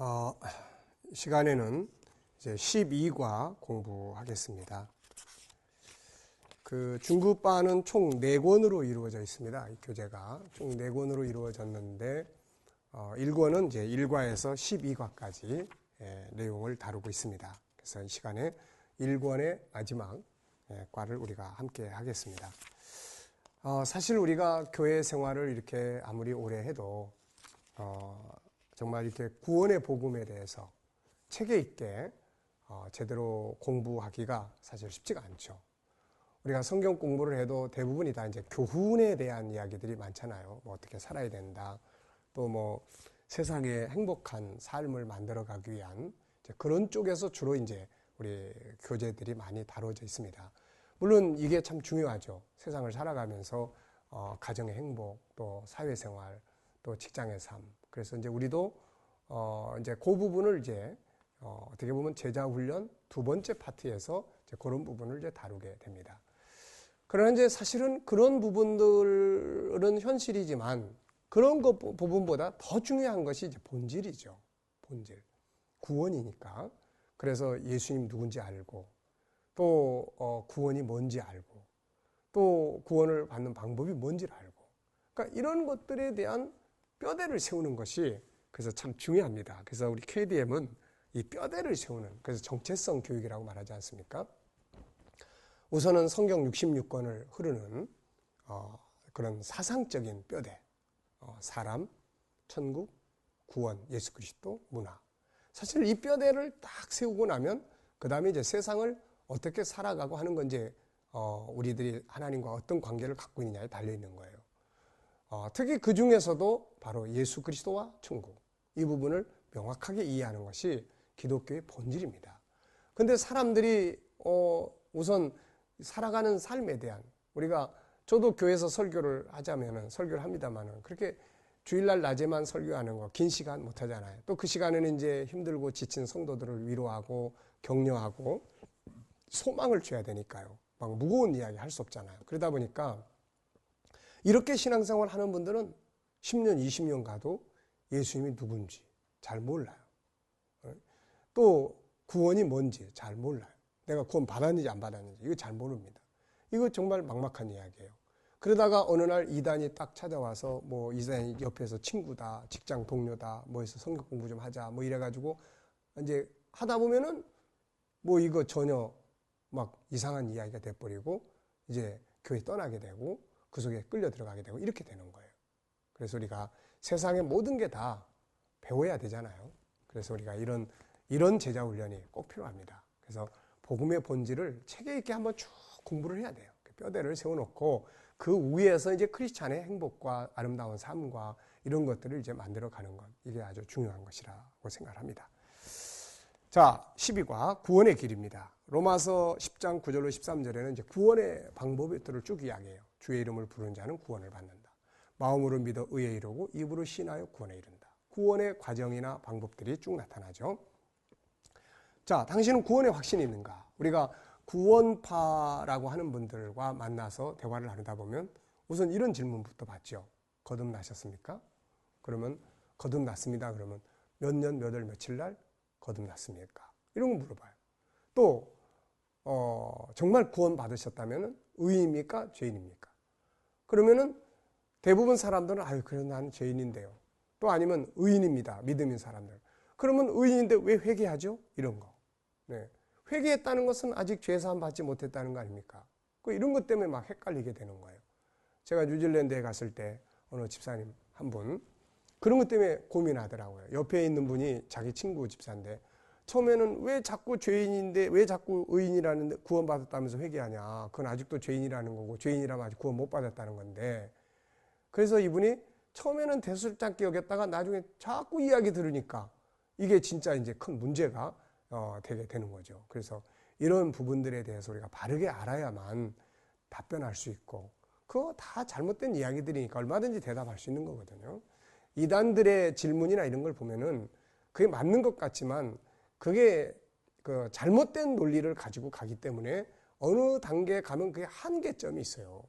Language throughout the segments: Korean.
어, 시간에는 이제 12과 공부하겠습니다. 그 중급반은 총 4권으로 이루어져 있습니다. 이 교재가 총 4권으로 이루어졌는데 1권은 이제 1과에서 12과까지 내용을 다루고 있습니다. 그래서 이 시간에 1권의 마지막 과를 우리가 함께 하겠습니다. 사실 우리가 교회 생활을 이렇게 아무리 오래 해도 정말 이렇게 구원의 복음에 대해서 체계 있게 제대로 공부하기가 사실 쉽지가 않죠. 우리가 성경 공부를 해도 대부분이 다 이제 교훈에 대한 이야기들이 많잖아요. 뭐 어떻게 살아야 된다. 또 뭐 세상에 행복한 삶을 만들어가기 위한 이제 그런 쪽에서 주로 이제 우리 교재들이 많이 다뤄져 있습니다. 물론 이게 참 중요하죠. 세상을 살아가면서 가정의 행복, 또 사회생활, 또 직장의 삶. 그래서 이제 우리도 이제 그 부분을 이제 어떻게 보면 제자 훈련 2번째 파트에서 이제 그런 부분을 이제 다루게 됩니다. 그러나 이제 사실은 그런 부분들은 현실이지만 그런 것 부분보다 더 중요한 것이 이제 본질이죠. 본질. 구원이니까. 그래서 예수님 누군지 알고 또 구원이 뭔지 알고 또 구원을 받는 방법이 뭔지를 알고 그러니까 이런 것들에 대한 뼈대를 세우는 것이 그래서 참 중요합니다. 그래서 우리 KDM은 이 뼈대를 세우는 그래서 정체성 교육이라고 말하지 않습니까? 우선은 성경 66권을 흐르는 그런 사상적인 뼈대 사람, 천국, 구원, 예수 그리스도, 문화 사실 이 뼈대를 딱 세우고 나면 그 다음에 이제 세상을 어떻게 살아가고 하는 건 이제 우리들이 하나님과 어떤 관계를 갖고 있느냐에 달려있는 거예요. 특히 그 중에서도 바로 예수 그리스도와 천국 이 부분을 명확하게 이해하는 것이 기독교의 본질입니다. 그런데 사람들이 우선 살아가는 삶에 대한 우리가 저도 교회에서 설교를 하자면은 설교를 합니다만은 그렇게 주일날 낮에만 설교하는 거 긴 시간 못 하잖아요. 또 그 시간에는 이제 힘들고 지친 성도들을 위로하고 격려하고 소망을 줘야 되니까요. 막 무거운 이야기 할 수 없잖아요. 그러다 보니까 이렇게 신앙생활 하는 분들은 10년, 20년 가도 예수님이 누군지 잘 몰라요. 또 구원이 뭔지 잘 몰라요. 내가 구원 받았는지 안 받았는지 이거 잘 모릅니다. 이거 정말 막막한 이야기예요. 그러다가 어느 날 이단이 딱 찾아와서 뭐 이단이 옆에서 친구다, 직장 동료다, 뭐 해서 성경 공부 좀 하자, 뭐 이래가지고 이제 하다 보면은 뭐 이거 전혀 막 이상한 이야기가 돼버리고 이제 교회 떠나게 되고 그 속에 끌려 들어가게 되고 이렇게 되는 거예요. 그래서 우리가 세상의 모든 게 다 배워야 되잖아요. 그래서 우리가 이런 제자 훈련이 꼭 필요합니다. 그래서 복음의 본질을 체계 있게 한번 쭉 공부를 해야 돼요. 뼈대를 세워놓고 그 위에서 이제 크리스찬의 행복과 아름다운 삶과 이런 것들을 이제 만들어가는 것 이게 아주 중요한 것이라고 생각합니다. 자, 12과 구원의 길입니다. 로마서 10장 9절로 13절에는 이제 구원의 방법들을 쭉 이야기해요. 주의 이름을 부르는 자는 구원을 받는다. 마음으로 믿어 의에 이르고 입으로 신하여 구원에 이른다. 구원의 과정이나 방법들이 쭉 나타나죠. 자, 당신은 구원의 확신이 있는가? 우리가 구원파라고 하는 분들과 만나서 대화를 나누다 보면 우선 이런 질문부터 받죠. 거듭나셨습니까? 그러면 거듭났습니다. 그러면 몇 년, 몇 월, 며칠 날 거듭났습니까? 이런 거 물어봐요. 또 정말 구원 받으셨다면 의인입니까? 죄인입니까? 그러면은 대부분 사람들은 아유 그래 나는 죄인인데요. 또 아니면 의인입니다. 믿음인 사람들. 그러면 의인인데 왜 회개하죠? 이런 거. 네. 회개했다는 것은 아직 죄사함 받지 못했다는 거 아닙니까? 이런 것 때문에 막 헷갈리게 되는 거예요. 제가 뉴질랜드에 갔을 때 어느 집사님 한 분 그런 것 때문에 고민하더라고요. 옆에 있는 분이 자기 친구 집사인데 처음에는 왜 자꾸 죄인인데 왜 자꾸 의인이라는데 구원받았다면서 회개하냐. 그건 아직도 죄인이라는 거고 죄인이라면 아직 구원 못 받았다는 건데 그래서 이분이 처음에는 대수롭지 여겼다가 나중에 자꾸 이야기 들으니까 이게 진짜 이제 큰 문제가 되게 되는 거죠. 그래서 이런 부분들에 대해서 우리가 바르게 알아야만 답변할 수 있고 그거 다 잘못된 이야기들이니까 얼마든지 대답할 수 있는 거거든요. 이단들의 질문이나 이런 걸 보면은 그게 맞는 것 같지만 그게 그 잘못된 논리를 가지고 가기 때문에 어느 단계에 가면 그게 한계점이 있어요.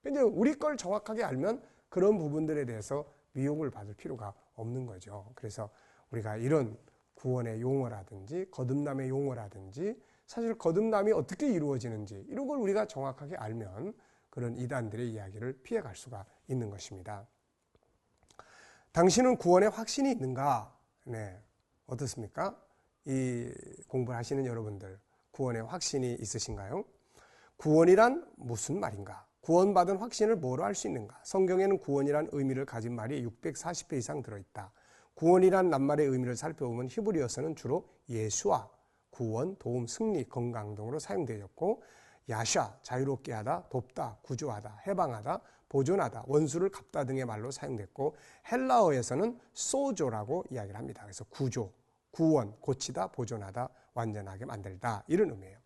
근데 우리 걸 정확하게 알면 그런 부분들에 대해서 미혹을 받을 필요가 없는 거죠. 그래서 우리가 이런 구원의 용어라든지 거듭남의 용어라든지 사실 거듭남이 어떻게 이루어지는지 이런 걸 우리가 정확하게 알면 그런 이단들의 이야기를 피해갈 수가 있는 것입니다. 당신은 구원의 확신이 있는가? 네, 어떻습니까? 이 공부를 하시는 여러분들 구원의 확신이 있으신가요? 구원이란 무슨 말인가? 구원받은 확신을 뭐로 알 수 있는가? 성경에는 구원이란 의미를 가진 말이 640회 이상 들어있다. 구원이란 낱말의 의미를 살펴보면 히브리어서는 주로 예수와 구원, 도움, 승리, 건강 등으로 사용되었고 야샤, 자유롭게 하다, 돕다, 구조하다, 해방하다, 보존하다, 원수를 갚다 등의 말로 사용됐고 헬라어에서는 소조라고 이야기를 합니다. 그래서 구조, 구원, 고치다, 보존하다, 완전하게 만들다 이런 의미예요.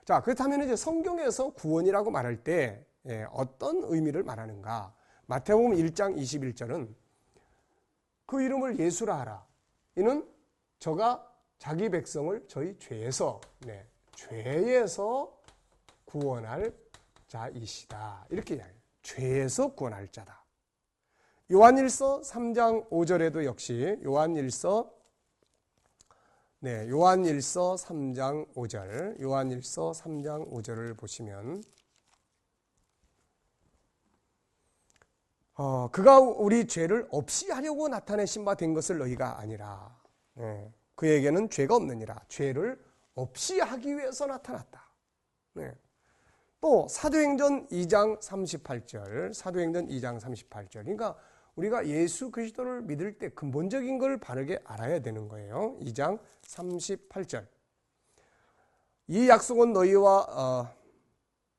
자, 그렇다면 이제 성경에서 구원이라고 말할 때 어떤 의미를 말하는가? 마태복음 1장 21절은 그 이름을 예수라 하라. 이는 저가 자기 백성을 저희 죄에서 구원할 자이시다. 이렇게 이야기해요. 죄에서 구원할 자다. 요한일서 3장 5절에도 역시 요한일서 3장 5절, 요한일서 3장 5절을 보시면 그가 우리 죄를 없이 하려고 나타내신 바 된 것을 너희가 아니라 그에게는 죄가 없느니라. 죄를 없이 하기 위해서 나타났다. 또 사도행전 2장 38절, 사도행전 2장 38절. 그러니까 우리가 예수 그리스도를 믿을 때 근본적인 걸 바르게 알아야 되는 거예요. 2장 38절. 이 약속은 너희와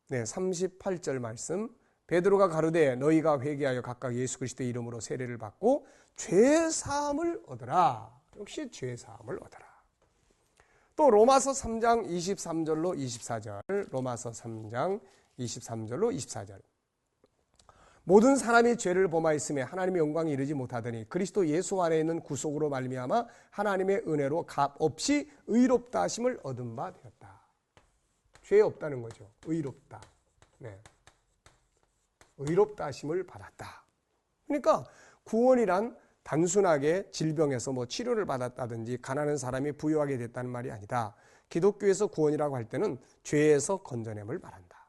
38절 말씀. 베드로가 가로되 너희가 회개하여 각각 예수 그리스도의 이름으로 세례를 받고 죄 사함을 얻으라. 역시 죄 사함을 얻으라. 또 로마서 3장 23절로 24절. 로마서 3장 23절로 24절. 모든 사람이 죄를 범하였음에 하나님의 영광에 이르지 못하더니 그리스도 예수 안에 있는 구속으로 말미암아 하나님의 은혜로 값 없이 의롭다 하심을 얻은 바 되었다. 죄 없다는 거죠. 의롭다. 의롭다 하심을 받았다. 그러니까 구원이란 단순하게 질병에서 치료를 받았다든지 가난한 사람이 부유하게 됐다는 말이 아니다. 기독교에서 구원이라고 할 때는 죄에서 건져냄을 말한다.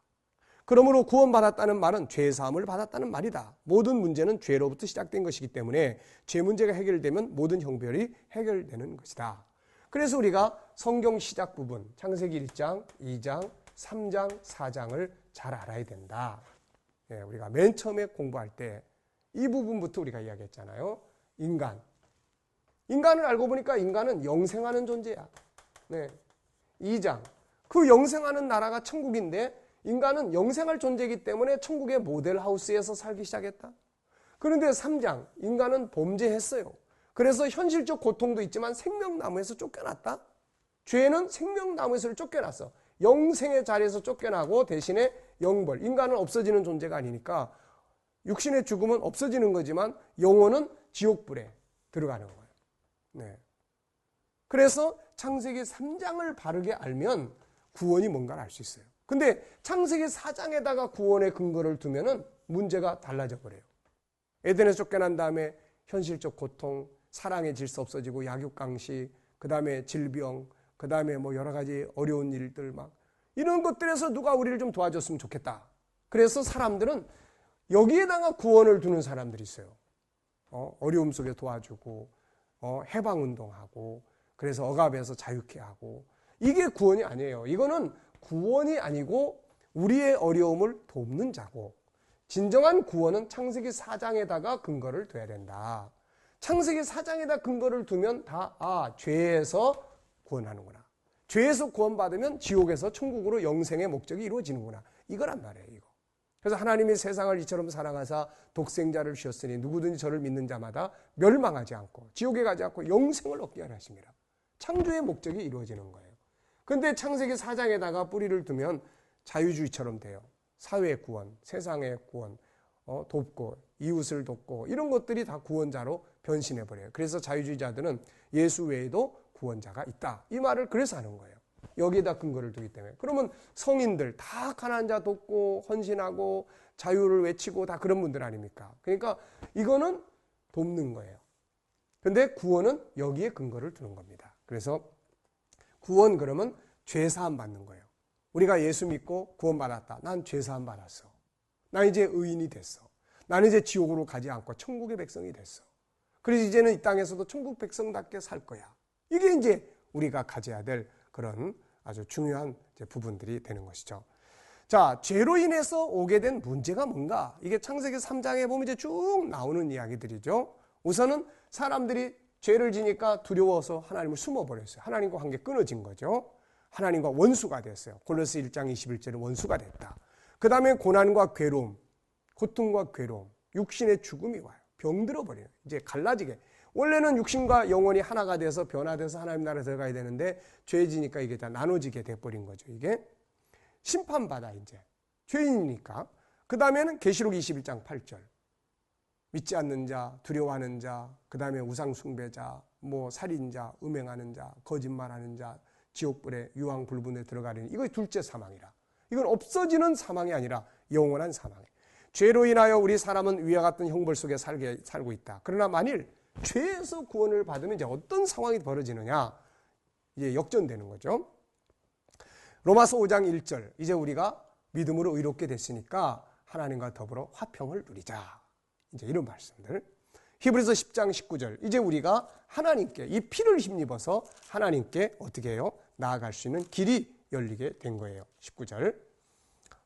그러므로 구원받았다는 말은 죄사함을 받았다는 말이다. 모든 문제는 죄로부터 시작된 것이기 때문에 죄 문제가 해결되면 모든 형벌이 해결되는 것이다. 그래서 우리가 성경 시작 부분 창세기 1장, 2장, 3장, 4장을 잘 알아야 된다. 우리가 맨 처음에 공부할 때 이 부분부터 우리가 이야기했잖아요. 인간을 알고 보니까 인간은 영생하는 존재야. 2장, 그 영생하는 나라가 천국인데 인간은 영생할 존재이기 때문에 천국의 모델하우스에서 살기 시작했다. 그런데 3장, 인간은 범죄했어요. 그래서 현실적 고통도 있지만 생명나무에서 쫓겨났다. 죄는 생명나무에서 쫓겨났어. 영생의 자리에서 쫓겨나고 대신에 영벌, 인간은 없어지는 존재가 아니니까 육신의 죽음은 없어지는 거지만 영혼은 지옥불에 들어가는 거예요. 그래서 창세기 3장을 바르게 알면 구원이 뭔가를 알 수 있어요. 근데 창세기 4장에다가 구원의 근거를 두면은 문제가 달라져 버려요. 에덴에서 쫓겨난 다음에 현실적 고통, 사랑의 질서 없어지고 약육강식, 그 다음에 질병, 그 다음에 여러 가지 어려운 일들 이런 것들에서 누가 우리를 좀 도와줬으면 좋겠다. 그래서 사람들은 여기에다가 구원을 두는 사람들이 있어요. 어려움 속에 도와주고, 해방운동하고, 그래서 억압에서 자유케 하고. 이게 구원이 아니에요. 이거는 구원이 아니고 우리의 어려움을 돕는 자고, 진정한 구원은 창세기 4장에다가 근거를 둬야 된다. 창세기 4장에다 근거를 두면 죄에서 구원하는구나. 죄에서 구원받으면 지옥에서 천국으로 영생의 목적이 이루어지는구나. 이거란 말이에요. 이거. 그래서 하나님이 세상을 이처럼 사랑하사 독생자를 주셨으니 누구든지 저를 믿는 자마다 멸망하지 않고 지옥에 가지 않고 영생을 얻게 하려 하심이라. 창조의 목적이 이루어지는 거예요. 그런데 창세기 4장에다가 뿌리를 두면 자유주의처럼 돼요. 사회의 구원, 세상의 구원, 돕고 이웃을 돕고 이런 것들이 다 구원자로 변신해버려요. 그래서 자유주의자들은 예수 외에도 구원자가 있다. 이 말을 그래서 하는 거예요. 여기에다 근거를 두기 때문에. 그러면 성인들 다 가난한 자 돕고 헌신하고 자유를 외치고 다 그런 분들 아닙니까? 그러니까 이거는 돕는 거예요. 근데 구원은 여기에 근거를 두는 겁니다. 그래서 구원 그러면 죄사함 받는 거예요. 우리가 예수 믿고 구원받았다. 난 죄사함 받았어. 난 이제 의인이 됐어. 나는 이제 지옥으로 가지 않고 천국의 백성이 됐어. 그래서 이제는 이 땅에서도 천국 백성답게 살 거야. 이게 이제 우리가 가져야 될 그런 아주 중요한 부분들이 되는 것이죠. 자, 죄로 인해서 오게 된 문제가 뭔가? 이게 창세기 3장에 보면 이제 쭉 나오는 이야기들이죠. 우선은 사람들이 죄를 지니까 두려워서 하나님을 숨어버렸어요. 하나님과 관계 끊어진 거죠. 하나님과 원수가 됐어요. 골로새 1장 21절에 원수가 됐다. 그 다음에 고난과 괴로움, 고통과 괴로움, 육신의 죽음이 와요. 병들어 버려요. 이제 갈라지게. 원래는 육신과 영혼이 하나가 돼서 변화돼서 하나님 나라에 들어가야 되는데 죄지니까 이게 다 나눠지게 돼버린 거죠. 이게 심판받아 이제 죄인이니까. 그 다음에는 계시록 21장 8절 믿지 않는 자, 두려워하는 자, 그 다음에 우상숭배자, 뭐 살인자, 음행하는 자, 거짓말하는 자, 지옥불에 유황불분에 들어가려니 이거 둘째 사망이라. 이건 없어지는 사망이 아니라 영원한 사망이에요. 죄로 인하여 우리 사람은 위와 같은 형벌 속에 살고 있다. 그러나 만일 죄에서 구원을 받으면 이제 어떤 상황이 벌어지느냐? 이제 역전되는 거죠. 로마서 5장 1절. 이제 우리가 믿음으로 의롭게 됐으니까 하나님과 더불어 화평을 누리자. 이제 이런 말씀들. 히브리서 10장 19절. 이제 우리가 하나님께 이 피를 힘입어서 하나님께 어떻게 해요? 나아갈 수 있는 길이 열리게 된 거예요. 19절.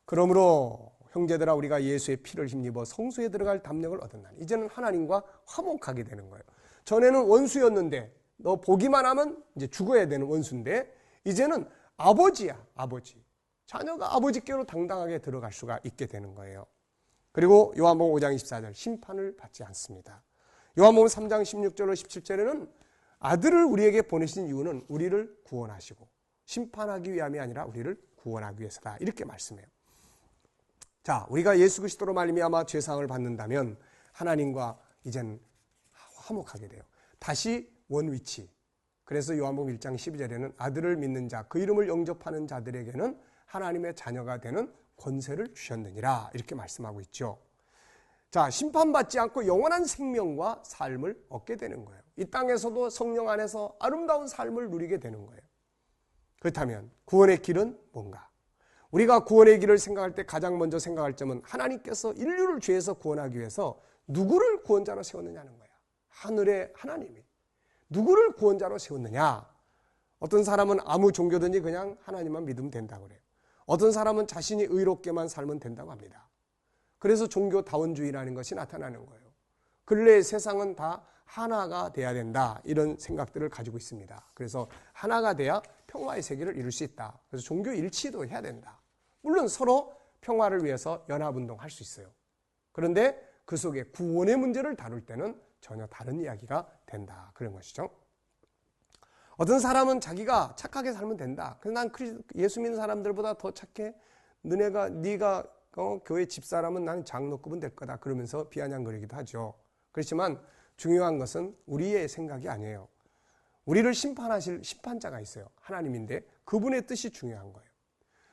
그러므로 형제들아 우리가 예수의 피를 힘입어 성소에 들어갈 담력을 얻었나니 이제는 하나님과 화목하게 되는 거예요. 전에는 원수였는데 너 보기만 하면 이제 죽어야 되는 원수인데 이제는 아버지야, 아버지. 자녀가 아버지께로 당당하게 들어갈 수가 있게 되는 거예요. 그리고 요한복음 5장 24절 심판을 받지 않습니다. 요한복음 3장 16절로 17절에는 아들을 우리에게 보내신 이유는 우리를 구원하시고 심판하기 위함이 아니라 우리를 구원하기 위해서다. 이렇게 말씀해요. 자, 우리가 예수 그리스도로 말미암아 죄사함을 받는다면 하나님과 이제는 화목하게 돼요. 다시 원위치. 그래서 요한복음 1장 12절에는 아들을 믿는 자, 그 이름을 영접하는 자들에게는 하나님의 자녀가 되는 권세를 주셨느니라 이렇게 말씀하고 있죠. 자, 심판받지 않고 영원한 생명과 삶을 얻게 되는 거예요. 이 땅에서도 성령 안에서 아름다운 삶을 누리게 되는 거예요. 그렇다면 구원의 길은 뭔가? 우리가 구원의 길을 생각할 때 가장 먼저 생각할 점은 하나님께서 인류를 죄에서 구원하기 위해서 누구를 구원자로 세웠느냐는 거야. 하늘의 하나님이. 누구를 구원자로 세웠느냐? 어떤 사람은 아무 종교든지 그냥 하나님만 믿으면 된다고 그래요. 어떤 사람은 자신이 의롭게만 살면 된다고 합니다. 그래서 종교다원주의라는 것이 나타나는 거예요. 근래 세상은 다 하나가 돼야 된다. 이런 생각들을 가지고 있습니다. 그래서 하나가 돼야 평화의 세계를 이룰 수 있다. 그래서 종교 일치도 해야 된다. 물론 서로 평화를 위해서 연합운동할 수 있어요. 그런데 그 속에 구원의 문제를 다룰 때는 전혀 다른 이야기가 된다. 그런 것이죠. 어떤 사람은 자기가 착하게 살면 된다. 그래서 난 예수 믿는 사람들보다 더 착해. 네가 교회 집사람은 나는 장로급은 될 거다. 그러면서 비아냥거리기도 하죠. 그렇지만 중요한 것은 우리의 생각이 아니에요. 우리를 심판하실 심판자가 있어요. 하나님인데 그분의 뜻이 중요한 거예요.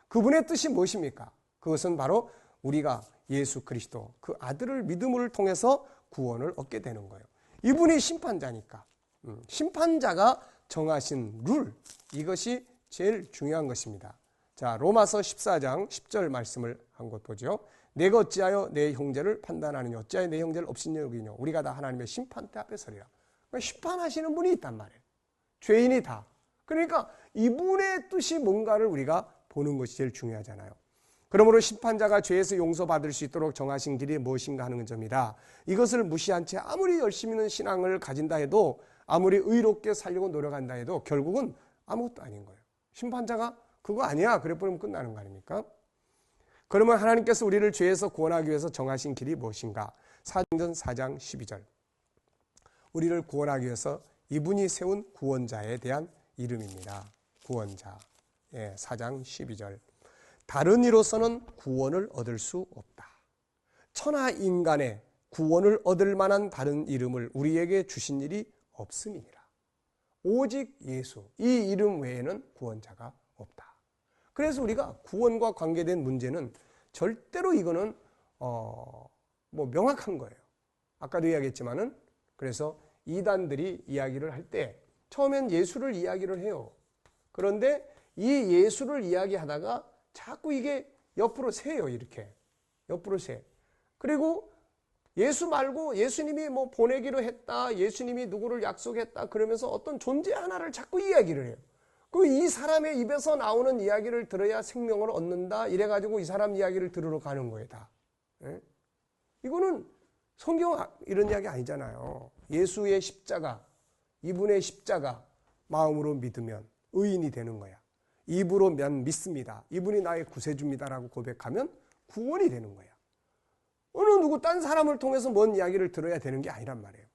그분의 뜻이 무엇입니까? 그것은 바로 우리가 예수 그리스도 그 아들을 믿음을 통해서 구원을 얻게 되는 거예요. 이분이 심판자니까. 심판자가 정하신 룰, 이것이 제일 중요한 것입니다. 자, 로마서 14장 10절 말씀을 한 것 보죠. 내가 어찌하여 내 형제를 판단하느냐, 어찌하여 내 형제를 업신여 여기냐, 우리가 다 하나님의 심판대 앞에 서리라. 그러니까 심판하시는 분이 있단 말이에요. 죄인이 다. 그러니까 이분의 뜻이 뭔가를 우리가 보는 것이 제일 중요하잖아요. 그러므로 심판자가 죄에서 용서받을 수 있도록 정하신 길이 무엇인가 하는 점이다. 이것을 무시한 채 아무리 열심히 있는 신앙을 가진다 해도, 아무리 의롭게 살려고 노력한다 해도 결국은 아무것도 아닌 거예요. 심판자가 그거 아니야 그래 버리면 끝나는 거 아닙니까? 그러면 하나님께서 우리를 죄에서 구원하기 위해서 정하신 길이 무엇인가? 사도행전 4장 12절. 우리를 구원하기 위해서 이분이 세운 구원자에 대한 이름입니다. 구원자. 4장 12절. 다른 이로서는 구원을 얻을 수 없다. 천하 인간의 구원을 얻을 만한 다른 이름을 우리에게 주신 일이 없음이니라. 오직 예수, 이 이름 외에는 구원자가 없다. 그래서 우리가 구원과 관계된 문제는 절대로 이거는 명확한 거예요. 아까도 이야기했지만은 그래서 이단들이 이야기를 할 때 처음엔 예수를 이야기를 해요. 그런데 이 예수를 이야기하다가 자꾸 이게 옆으로 새요. 이렇게 옆으로 새. 그리고 예수 말고 예수님이 뭐 보내기로 했다, 예수님이 누구를 약속했다 그러면서 어떤 존재 하나를 자꾸 이야기를 해요. 그 이 사람의 입에서 나오는 이야기를 들어야 생명을 얻는다 이래가지고 이 사람 이야기를 들으러 가는 거예요. 다. 예? 이거는 성경 이런 이야기 아니잖아요. 예수의 십자가, 이분의 십자가 마음으로 믿으면 의인이 되는 거야. 입으로 믿습니다. 이분이 나의 구세주입니다라고 고백하면 구원이 되는 거야. 어느 누구 딴 사람을 통해서 뭔 이야기를 들어야 되는 게 아니란 말이에요.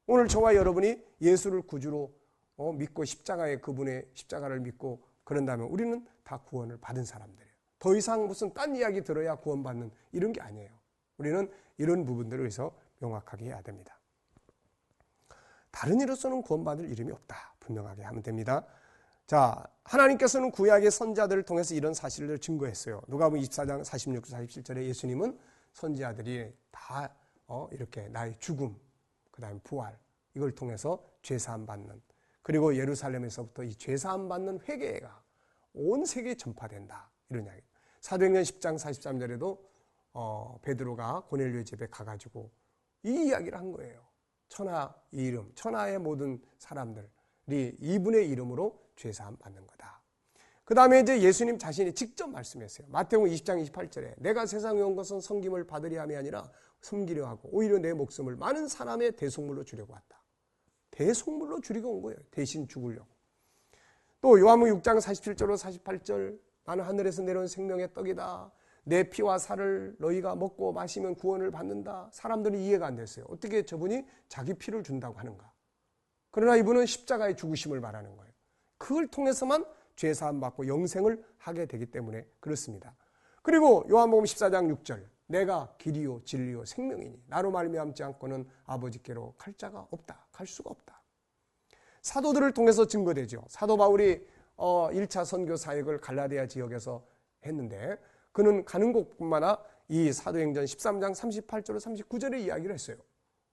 오늘 저와 여러분이 예수를 구주로 믿고 십자가에 그분의 십자가를 믿고 그런다면 우리는 다 구원을 받은 사람들이에요. 더 이상 무슨 딴 이야기 들어야 구원받는 이런 게 아니에요. 우리는 이런 부분들을 위해서 명확하게 해야 됩니다. 다른 이로서는 구원받을 이름이 없다. 분명하게 하면 됩니다. 자, 하나님께서는 구약의 선지자들을 통해서 이런 사실을 증거했어요. 누가복음 24장 46, 47절에 예수님은 선지자들이 다 이렇게 나의 죽음, 그 다음에 부활 이걸 통해서 죄사함 받는, 그리고 예루살렘에서부터 이 죄사함 받는 회개가 온 세계에 전파된다 이런 이야기. 사도행전 10장 43절에도 베드로가 고넬료의 집에 가가지고 이 이야기를 한 거예요. 천하 이름, 천하의 모든 사람들이 이분의 이름으로 죄사함 받는 거다. 그 다음에 이제 예수님 자신이 직접 말씀했어요. 마태복음 20장 28절에 내가 세상에 온 것은 섬김을 받으려 함이 아니라 섬기려 하고 오히려 내 목숨을 많은 사람의 대속물로 주려고 왔다. 대속물로 주려고 온 거예요. 대신 죽으려고. 또 요한복음 6장 47절로 48절 나는 하늘에서 내려온 생명의 떡이다. 내 피와 살을 너희가 먹고 마시면 구원을 받는다. 사람들이 이해가 안 됐어요. 어떻게 저분이 자기 피를 준다고 하는가. 그러나 이분은 십자가의 죽으심을 말하는 거예요. 그걸 통해서만 죄사함 받고 영생을 하게 되기 때문에 그렇습니다. 그리고 요한복음 14장 6절 내가 길이요 진리요 생명이니 나로 말미암지 않고는 아버지께로 갈 자가 없다. 갈 수가 없다. 사도들을 통해서 증거되죠. 사도 바울이 1차 선교 사역을 갈라디아 지역에서 했는데 그는 가는 곳뿐만 아니라 이 사도행전 13장 38절 39절에 이야기를 했어요.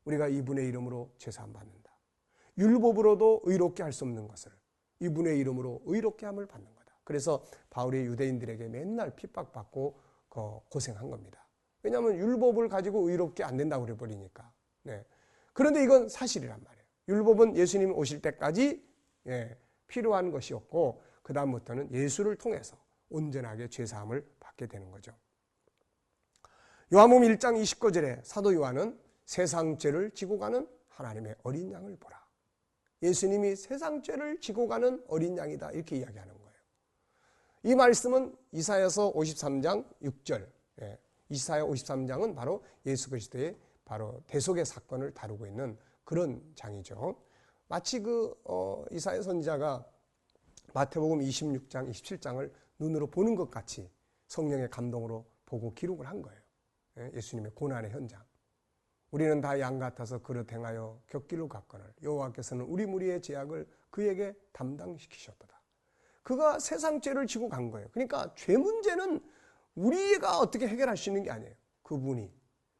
우리가 이분의 이름으로 죄사함 받는다. 율법으로도 의롭게 할 수 없는 것을 이분의 이름으로 의롭게 함을 받는 거다. 그래서 바울이 유대인들에게 맨날 핍박받고 고생한 겁니다. 왜냐하면 율법을 가지고 의롭게 안 된다고 그래버리니까. 네. 그런데 이건 사실이란 말이에요. 율법은 예수님 오실 때까지 필요한 것이었고 그 다음부터는 예수를 통해서 온전하게 죄사함을 받게 되는 거죠. 요한복음 1장 29절에 사도 요한은 세상 죄를 지고 가는 하나님의 어린 양을 보라. 예수님이 세상 죄를 지고 가는 어린 양이다 이렇게 이야기하는 거예요. 이 말씀은 이사야서 53장 6절 이사야 53장은 바로 예수 그리스도의 바로 대속의 사건을 다루고 있는 그런 장이죠. 마치 이사야 선지자가 마태복음 26장 27장을 눈으로 보는 것 같이 성령의 감동으로 보고 기록을 한 거예요. 예수님의 고난의 현장. 우리는 다 양 같아서 그릇 행하여 곁길로 갔거늘 여호와께서는 우리 무리의 죄악을 그에게 담당시키셨도다. 그가 세상 죄를 지고 간 거예요. 그러니까 죄 문제는 우리가 어떻게 해결할 수 있는 게 아니에요.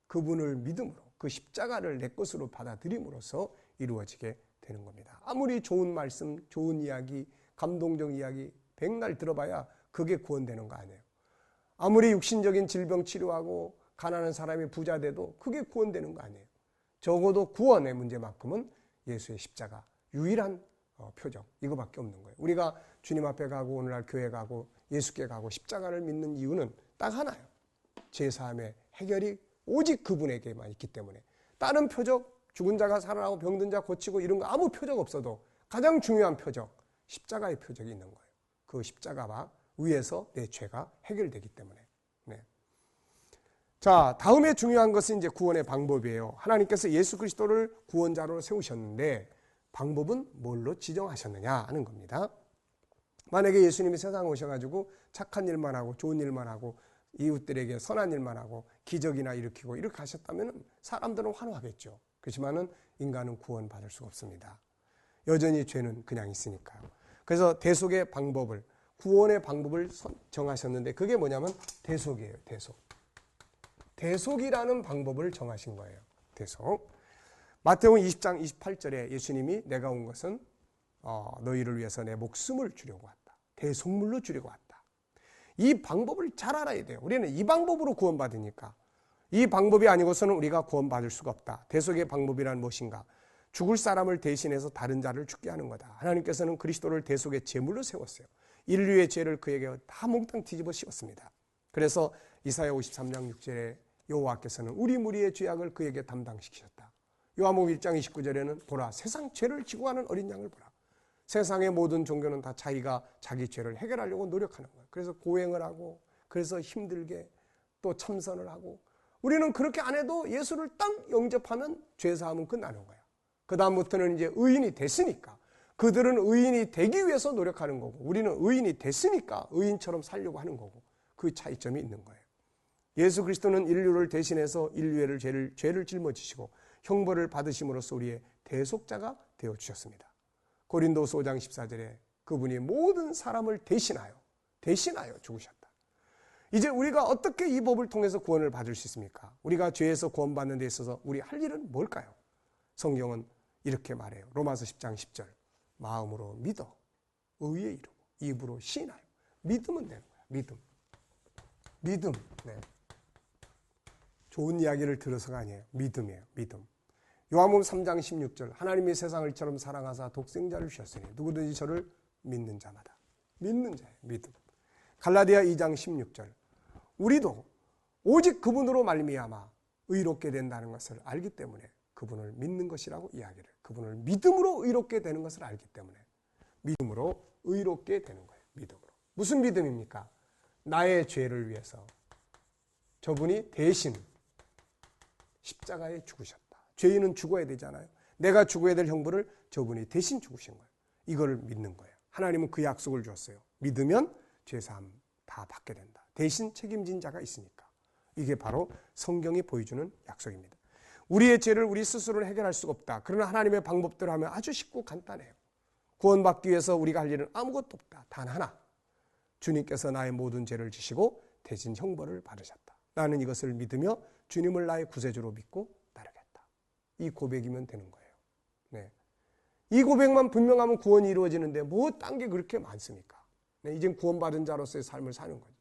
그분을 믿음으로 그 십자가를 내 것으로 받아들임으로써 이루어지게 되는 겁니다. 아무리 좋은 말씀, 좋은 이야기, 감동적 이야기 백날 들어봐야 그게 구원되는 거 아니에요. 아무리 육신적인 질병 치료하고 가난한 사람이 부자 돼도 그게 구원되는 거 아니에요. 적어도 구원의 문제만큼은 예수의 십자가 유일한 표적 이거밖에 없는 거예요. 우리가 주님 앞에 가고 오늘날 교회 가고 예수께 가고 십자가를 믿는 이유는 딱 하나예요. 죄사함의 해결이 오직 그분에게만 있기 때문에 다른 표적 죽은 자가 살아나고 병든 자 고치고 이런 거 아무 표적 없어도 가장 중요한 표적 십자가의 표적이 있는 거예요. 그 십자가와 위에서 내 죄가 해결되기 때문에. 네. 자, 다음에 중요한 것은 이제 구원의 방법이에요. 하나님께서 예수 그리스도를 구원자로 세우셨는데 방법은 뭘로 지정하셨느냐 하는 겁니다. 만약에 예수님이 세상에 오셔가지고 착한 일만 하고 좋은 일만 하고 이웃들에게 선한 일만 하고 기적이나 일으키고 이렇게 하셨다면 사람들은 환호하겠죠. 그렇지만은 인간은 구원받을 수가 없습니다. 여전히 죄는 그냥 있으니까요. 그래서 대속의 방법을 구원의 방법을 정하셨는데 그게 뭐냐면 대속이에요. 대속이라는 방법을 정하신 거예요. 대속. 마태복음 20장 28절에 예수님이 내가 온 것은 너희를 위해서 내 목숨을 주려고 왔다. 대속물로 주려고 왔다. 이 방법을 잘 알아야 돼요. 우리는 이 방법으로 구원받으니까. 이 방법이 아니고서는 우리가 구원받을 수가 없다. 대속의 방법이란 무엇인가? 죽을 사람을 대신해서 다른 자를 죽게 하는 거다. 하나님께서는 그리스도를 대속의 제물로 세웠어요. 인류의 죄를 그에게 다 몽땅 뒤집어 씌웠습니다. 그래서 이사야 53장 6절에 여호와께서는 우리 무리의 죄악을 그에게 담당시키셨다. 요한복음 1장 29절에는 보라 세상 죄를 지고 가는 어린 양을 보라. 세상의 모든 종교는 다 자기가 자기 죄를 해결하려고 노력하는 거예요. 그래서 고행을 하고 그래서 힘들게 또 참선을 하고 우리는 그렇게 안 해도 예수를 딱 영접하면 죄사함은 끝나는 거예요. 그 다음부터는 이제 의인이 됐으니까 그들은 의인이 되기 위해서 노력하는 거고 우리는 의인이 됐으니까 의인처럼 살려고 하는 거고 그 차이점이 있는 거예요. 예수 그리스도는 인류를 대신해서 인류의 죄를 짊어지시고 형벌을 받으심으로써 우리의 대속자가 되어주셨습니다. 고린도서 5장 14절에 그분이 모든 사람을 대신하여 죽으셨다. 이제 우리가 어떻게 이 법을 통해서 구원을 받을 수 있습니까? 우리가 죄에서 구원받는 데 있어서 우리 할 일은 뭘까요? 성경은 이렇게 말해요. 로마서 10장 10절 마음으로 믿어 의에 이르고 입으로 시인하여 믿으면 되는 거야. 믿음. 네. 좋은 이야기를 들어서가 아니에요. 믿음이에요. 믿음. 요한복음 3장 16절 하나님이 세상을 이처럼 사랑하사 독생자를 주셨으니 누구든지 저를 믿는 자마다 믿는 자예요. 믿음. 갈라디아 2장 16절 우리도 오직 그분으로 말미암아 의롭게 된다는 것을 알기 때문에 그분을 믿는 것이라고 이야기를 그분을 믿음으로 의롭게 되는 것을 알기 때문에 믿음으로 의롭게 되는 거예요. 믿음으로. 무슨 믿음입니까? 나의 죄를 위해서 저분이 대신 십자가에 죽으셨다. 죄인은 죽어야 되잖아요. 내가 죽어야 될 형벌을 저분이 대신 죽으신 거예요. 이걸 믿는 거예요. 하나님은 그 약속을 줬어요. 믿으면 죄사함 다 받게 된다. 대신 책임진 자가 있으니까. 이게 바로 성경이 보여주는 약속입니다. 우리의 죄를 우리 스스로는 해결할 수가 없다. 그러나 하나님의 방법대로 하면 아주 쉽고 간단해요. 구원받기 위해서 우리가 할 일은 아무것도 없다. 단 하나. 주님께서 나의 모든 죄를 지시고 대신 형벌을 받으셨다. 나는 이것을 믿으며 주님을 나의 구세주로 믿고 따르겠다. 이 고백이면 되는 거예요. 네. 이 고백만 분명하면 구원이 이루어지는데 뭐 딴 게 그렇게 많습니까? 네, 이젠 구원받은 자로서의 삶을 사는 거지.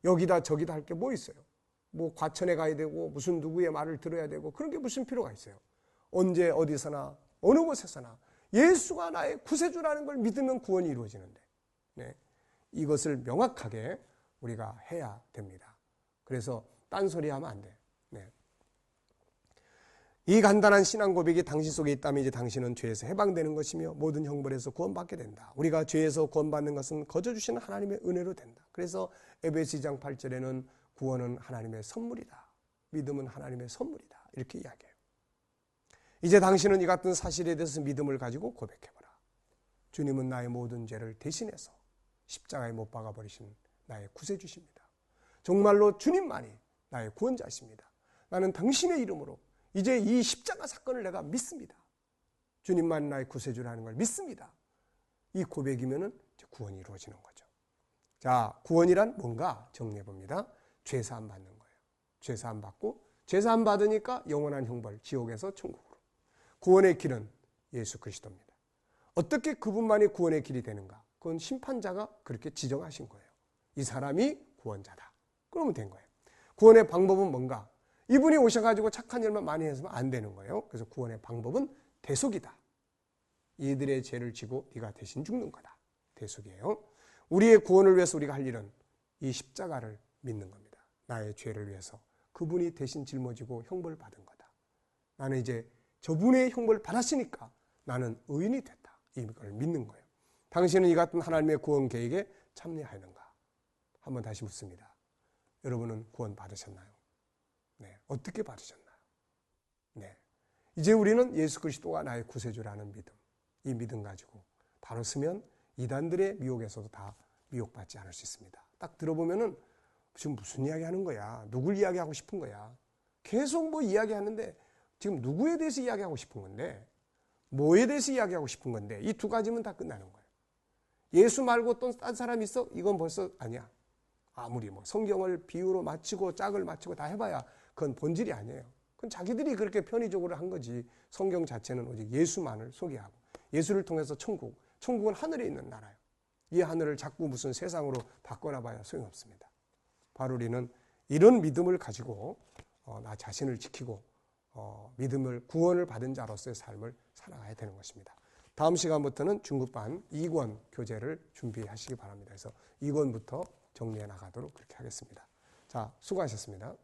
여기다 저기다 할 게 뭐 있어요? 뭐 과천에 가야 되고 무슨 누구의 말을 들어야 되고 그런 게 무슨 필요가 있어요? 언제 어디서나 어느 곳에서나 예수가 나의 구세주라는 걸 믿으면 구원이 이루어지는데 네, 이것을 명확하게 우리가 해야 됩니다. 그래서 딴소리 하면 안 돼. 네. 이 간단한 신앙 고백이 당신 속에 있다면 이제 당신은 죄에서 해방되는 것이며 모든 형벌에서 구원받게 된다. 우리가 죄에서 구원받는 것은 거저 주시는 하나님의 은혜로 된다. 그래서 에베소 2장 8절에는 구원은 하나님의 선물이다. 믿음은 하나님의 선물이다. 이렇게 이야기해요. 이제 당신은 이 같은 사실에 대해서 믿음을 가지고 고백해보라. 주님은 나의 모든 죄를 대신해서 십자가에 못 박아버리신 나의 구세주십니다. 정말로 주님만이 나의 구원자십니다. 나는 당신의 이름으로 이제 이 십자가 사건을 내가 믿습니다. 주님만 나의 구세주라는 걸 믿습니다. 이 고백이면은 구원이 이루어지는 거죠. 자, 구원이란 뭔가 정리해봅니다. 죄사함 받는 거예요. 죄사함 받고 죄사함 받으니까 영원한 형벌, 지옥에서 천국으로. 구원의 길은 예수 그리스도입니다. 어떻게 그분만이 구원의 길이 되는가? 그건 심판자가 그렇게 지정하신 거예요. 이 사람이 구원자다. 그러면 된 거예요. 구원의 방법은 뭔가? 이분이 오셔가지고 착한 일만 많이 해서는 안 되는 거예요. 그래서 구원의 방법은 대속이다. 이들의 죄를 지고 네가 대신 죽는 거다. 대속이에요. 우리의 구원을 위해서 우리가 할 일은 이 십자가를 믿는 겁니다. 나의 죄를 위해서 그분이 대신 짊어지고 형벌을 받은 거다. 나는 이제 저분의 형벌을 받았으니까 나는 의인이 됐다. 이걸 믿는 거예요. 당신은 이 같은 하나님의 구원 계획에 참여하는가? 한번 다시 묻습니다. 여러분은 구원 받으셨나요? 네, 어떻게 받으셨나요? 네, 이제 우리는 예수 그리스도가 나의 구세주라는 믿음, 이 믿음 가지고 바로 서면 이단들의 미혹에서도 다 미혹받지 않을 수 있습니다. 딱 들어보면은 지금 무슨 이야기 하는 거야? 누굴 이야기하고 싶은 거야? 계속 뭐 이야기하는데 지금 누구에 대해서 이야기하고 싶은 건데 뭐에 대해서 이야기하고 싶은 건데 이 두 가지면 다 끝나는 거예요. 예수 말고 또 딴 사람 있어? 이건 벌써 아니야. 아무리 뭐 성경을 비유로 맞추고 짝을 맞추고 다 해봐야 그건 본질이 아니에요. 그건 자기들이 그렇게 편의적으로 한 거지. 성경 자체는 오직 예수만을 소개하고 예수를 통해서 천국은 하늘에 있는 나라예요. 이 하늘을 자꾸 무슨 세상으로 바꿔놔봐야 소용없습니다. 바울이는 이런 믿음을 가지고 나 자신을 지키고 믿음을 구원을 받은 자로서의 삶을 살아가야 되는 것입니다. 다음 시간부터는 중급반 2권 교재를 준비하시기 바랍니다. 그래서 2권부터 정리해 나가도록 그렇게 하겠습니다. 자, 수고하셨습니다.